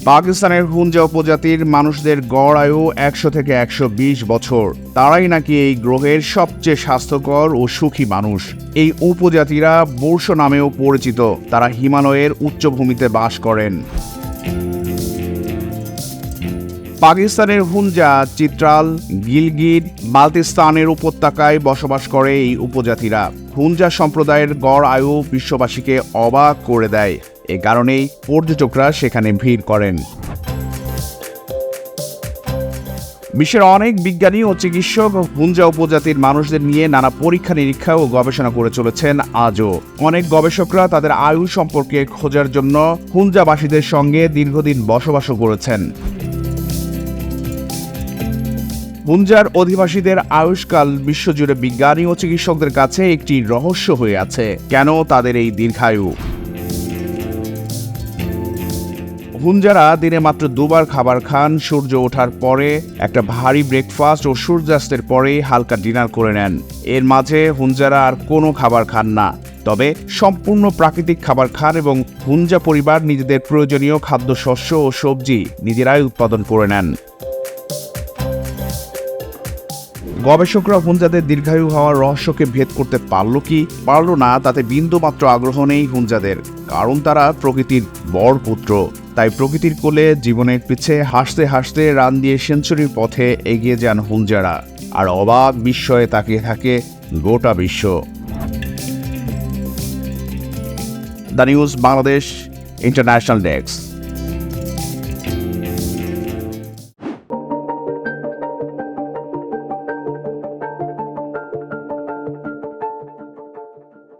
পাকিস্তানের হুঞ্জা উপজাতির মানুষদের গড় আয়ু ১০০ থেকে ১২০ বছর। তারাই নাকি এই গ্রহের সবচেয়ে স্বাস্থ্যকর ও সুখী মানুষ। এই উপজাতিরা বোরস নামেও পরিচিত। তারা হিমালয়ের উচ্চভূমিতে বাস করেন। পাকিস্তানের হুঞ্জা, চিত্রাল, গিলগিট, বালতিস্তানের উপত্যকায় বসবাস করে এই উপজাতিরা। হুঞ্জা সম্প্রদায়ের গড় আয়ু বিশ্ববাসীকে অবাক করে দেয়। এ কারণেই পর্যটকরা সেখানে ভিড় করেন। বিশ্বের অনেক বিজ্ঞানী ও চিকিৎসক হুঞ্জা উপজাতির মানুষদের নিয়ে নানা পরীক্ষা নিরীক্ষা ও গবেষণা করে চলেছেন আজও। অনেক গবেষকরা তাদের আয়ু সম্পর্কে খোঁজার জন্য হুঞ্জাবাসীদের সঙ্গে দীর্ঘদিন বসবাসও করেছেন। হুঞ্জার অধিবাসীদের আয়ুষ্কাল বিশ্বজুড়ে বিজ্ঞানী ও চিকিৎসকদের কাছে একটি রহস্য হয়ে আছে। কেন তাদের এই দীর্ঘায়ু? হুঞ্জারা দিনে মাত্র দুবার খাবার খান। সূর্য ওঠার পরে একটা ভারী ব্রেকফাস্ট ও সূর্যাস্তের পরে হালকা ডিনার করে নেন। এর মাঝে হুঞ্জারা আর কোনো খাবার খান না, তবে সম্পূর্ণ প্রাকৃতিক খাবার খান এবং হুঞ্জা পরিবার নিজেদের প্রয়োজনীয় খাদ্যশস্য ও সবজি নিজেরাই উৎপাদন করে নেন। গবেষকরা হুঞ্জাদের দীর্ঘায়ু হওয়ার রহস্যকে ভেদ করতে পারল না তাতে বিন্দুমাত্র আগ্রহ নেই হুঞ্জাদের। কারণ তারা প্রকৃতির বর পুত্র। তাই প্রকৃতির কোলে জীবনের পিছে হাসতে হাসতে রান দিয়ে সেঞ্চুরির পথে এগিয়ে যান হুঞ্জারা। আর অবাক বিস্ময়ে তাকিয়ে থাকে গোটা বিশ্ব। The news Bangladesh international desk.